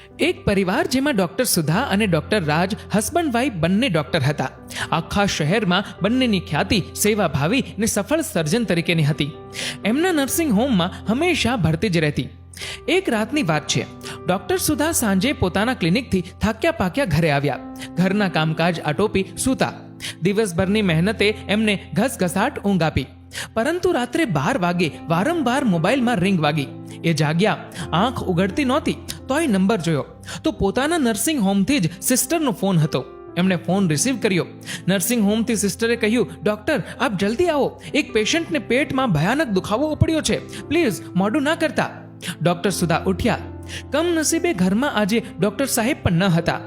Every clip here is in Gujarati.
એક પરિવાર જેમાં ડોક્ટર સુધા અને ડોક્ટર રાજ હસબન્ડ વાઇફ બંને ડોક્ટર હતા. આખા શહેરમાં બંનેની ખ્યાતિ સેવાભાવી ને સફળ સર્જન તરીકેની હતી. એમના નર્સિંગ હોમમાં હંમેશા ભરતી જ રહેતી. એક રાતની વાત છે. ડોક્ટર સુધા સાંજે પોતાના ક્લિનિકથી થાક્યા પાક્યા ઘરે આવ્યા. ઘરના કામકાજ આટોપી સૂતા. દિવસભરની મહેનતે એમને ઘસઘસાટ ઊંઘ આપી. પરંતુ રાત્રે 12 વાગે વારંવાર મોબાઈલમાં રિંગ વાગી. એ જાગ્યા. આંખ ઉઘડતી નહોતી તોય નંબર જોયો તો પોતાના નર્સિંગ હોમથી જ સિસ્ટરનો ફોન હતો. એમણે ફોન રિસીવ કર્યો. નર્સિંગ હોમથી સિસ્ટરે કહ્યું, ડોક્ટર આપ જલ્દી આવો, એક પેશન્ટને પેટમાં ભયાનક દુખાવો ઉપડ્યો છે, પ્લીઝ મોડું ના કરતા. ડોક્ટર સુધા ઉઠ્યા. કમનસીબે ઘરમાં આજે ડોક્ટર સાહેબ પણ ન હતા.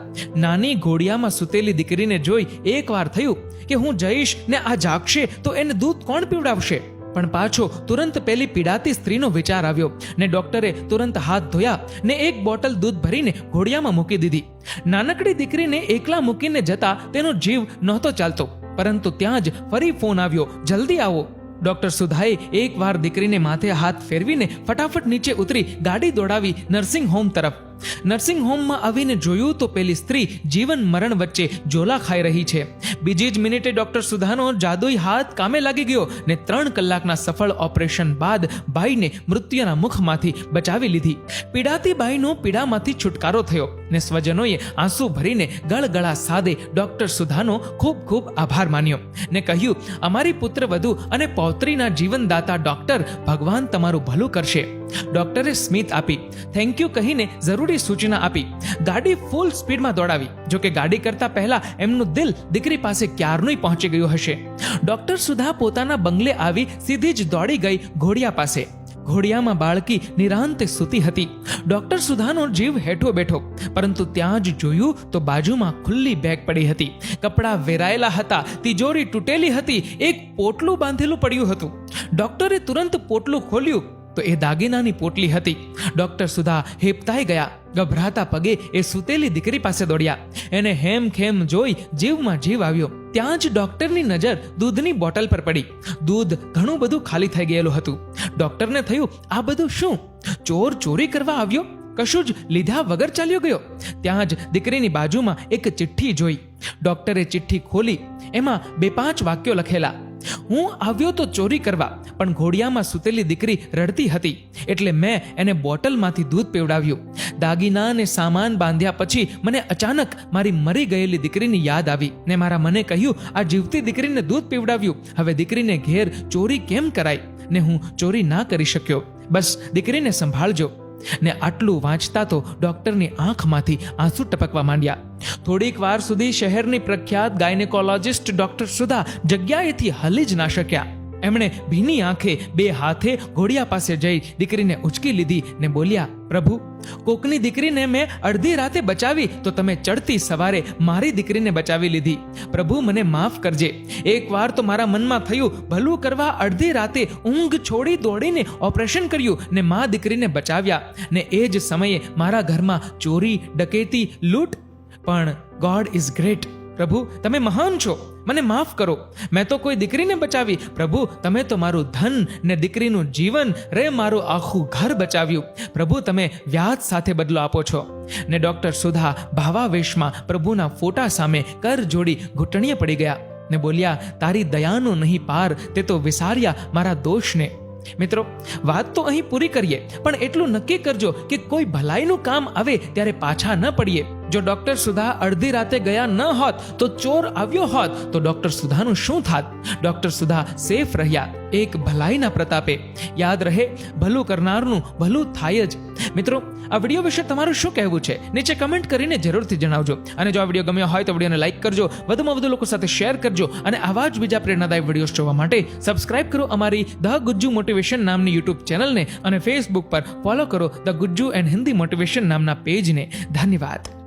નાની ઘોડિયામાં સૂતેલી દીકરીને જોઈ એકવાર થયું કે હું જઈશ ને આ જાગશે તો એને દૂધ કોણ પીવડાવશે. પણ પાછો તુરંત પેલી પીડાતી સ્ત્રીનો વિચાર આવ્યો ને ડોક્ટરે તુરંત હાથ ધોયા ને એક બોટલ દૂધ ભરીને ઘોડિયામાં મૂકી દીધી. નાનકડી દીકરીને એકલા મૂકીને જતા તેનો જીવ નહોતો ચાલતો. પરંતુ ત્યાં જ ફરી ફોન આવ્યો, જલ્દી આવો. ડોક્ટર સુધાએ એકવાર દીકરીને માથે હાથ ફેરવીને ફટાફટ નીચે ઉતરી ગાડી દોડાવી નર્સિંગ હોમ તરફ. નર્સિંગ હોમમાં આવીને જોયું તો પેલી સ્ત્રી જીવન મરણ વચ્ચે ઝોલા ખાઈ રહી છે. બીજી જ મિનિટે ડોક્ટર સુધાનો જાદુઈ હાથ કામે લાગી ગયો ને 3 કલાકના સફળ ઓપરેશન બાદ બાઈને મૃત્યુના મુખમાંથી બચાવી લીધી. પીડાતી બાઈનો પીડામાંથી છુટકારો થયો ને સ્વજનોએ આંસુ ભરીને ગળગળા સાદે ડોક્ટર સુધાનો ખૂબ ખૂબ આભાર માન્યો ને કહ્યું, અમારી પુત્રવધુ અને પૌત્રીના જીવનદાતા ડોક્ટર, ભગવાન તમારું ભલું કરશે. ડોક્ટરે સ્મિત આપી, થેન્ક યુ કહીને જરૂરી સૂચના આપી. ગાડી ફૂલ સ્પીડમાં દોડાવી. જોકે ગાડી કરતા પહેલા એમનું દિલ દીકરી પાસે ક્યારનું પહોંચી ગયું હશે. ડોક્ટર સુધા પોતાના બંગલે આવી સીધી જ દોડી ગઈ ઘોડિયા પાસે. ઘોડિયામાં બાળકી નિરાંતે સૂતી હતી. ડોક્ટર સુધાનો જીવ હેઠો બેઠો. પરંતુ ત્યાં જ જોયું તો બાજુમાં ખુલ્લી બેગ પડી હતી. કપડાં વેરાયેલા હતા, તિજોરી તૂટેલી હતી, એક પોટલું બાંધેલું પડ્યું હતું. ડોક્ટરે તુરંત પોટલું ખોલ્યું તો એ દાગીનાની પોટલી હતી. ડોક્ટર સુધા હેપતાઈ ગયા. ગભરાતા પગે એ સૂતેલી દીકરી પાસે દોડ્યા. એને હેમખેમ જોઈ જીવમાં જીવ આવ્યો. ત્યાં જ ડોક્ટરની નજર દૂધની બોટલ પર પડી. દૂધ ઘણું બધું ખાલી થઈ ગયેલું હતું. ડોક્ટરને થયું, આ બધું શું? ચોર ચોરી કરવા આવ્યો? કશું જ લીધા વગર ચાલ્યો ગયો? ત્યાં જ દીકરીની બાજુમાં એક ચિઠ્ઠી જોઈ. ડોક્ટરે ચિઠ્ઠી ખોલી. એમાં 2-5 વાક્યો લખેલા. હું આવ્યો તો ચોરી કરવા, પણ ઘોડિયામાં સૂતેલી દીકરી રડતી હતી એટલે મેં એને બોટલમાંથી દૂધ પીવડાવ્યું. દાગીના અને સામાન બાંધ્યા પછી મને અચાનક મારી મરી ગયેલી દીકરીની યાદ આવી ને મારા મને કહ્યું, આ જીવતી દીકરીને દૂધ પીવડાવ્યું, હવે દીકરીને ઘેર ચોરી કેમ કરાય? ને હું ચોરી ના કરી શક્યો. બસ દીકરીને સંભાળજો. ને આટલું વાંચતા તો ડોક્ટરની આંખમાંથી આંસુ ટપકવા માંડ્યા. થોડીક વાર સુધી શહેરની પ્રખ્યાત ગાયનેકોલોજિસ્ટ ડોક્ટર સુધા જગ્યાએથી હલી જ ના શક્યા. એમણે ભીની આંખે 2 હાથે ઘોડિયા પાસે જઈ દીકરીને ઉચકી લીધી ને બોલ્યા, પ્રભુ, કોકની દીકરીને મેં અડધી રાતે બચાવી તો તમે ચડતી સવારે મારી દીકરીને બચાવી લીધી. પ્રભુ, મને માફ કરજે. એકવાર તો મારા મનમાં થયું, ભલું કરવા અડધી રાતે ઊંઘ છોડી દોડીને ઓપરેશન કર્યું ને મા દીકરીને બચાવ્યા ને એ જ સમયે મારા ઘરમાં ચોરી, ડકેતી, લૂંટ. પણ ગોડ ઇઝ ગ્રેટ. પ્રભુ, તમે મહાન છો, મને માફ કરો. મેં તો કોઈ દીકરીને બચાવી. પ્રભુ, તમે તો મારું ધન ને દીકરીનું જીવન રે મારું આખું ઘર બચાવ્યું. પ્રભુ, તમે વ્યાજ સાથે બદલો આપો છો. ને ડોક્ટર સુધા ભાવાવેશમાં પ્રભુના ફોટા સામે કર જોડી ઘૂંટણીએ પડી ગયા ને બોલ્યા, તારી દયાનો નહીં પાર, તે તો વિસાર્યા મારા દોષને. મિત્રો, વાત તો અહીં પૂરી કરીએ, પણ એટલું નક્કી કરજો કે કોઈ ભલાઈનું કામ આવે ત્યારે પાછા ન પડીએ. જો ડોક્ટર સુધા અડધી રાતે ગયા ન હોત તો ચોર આવ્યો હોત તો ડોક્ટર સુધાનું શું થાત? ડોક્ટર સુધા સેફ રહ્યા એક ભલાઈના પ્રતાપે. યાદ રહે, ભલું કરનારનું ભલું થાય જ. મિત્રો, આ વિડીયો વિશે તમારું શું કહેવું છે? નીચે કમેન્ટ કરીને જરૂરથી જણાવજો. અને જો આ વિડીયો ગમ્યો હોય તો વિડીયોને લાઈક કરજો, વધુમાં વધુ લોકો સાથે શેર કરજો અને આવા જ બીજા પ્રેરણાદાયક વિડીયોઝ જોવા માટે સબસ્ક્રાઇબ કરો અમારી ધ ગુજ્જુ મોટિવેશન નામની યુટ્યુબ ચેનલને અને ફેસબુક પર ફોલો કરો the Gujju and Hindi motivation નામના પેજને. ધન્યવાદ.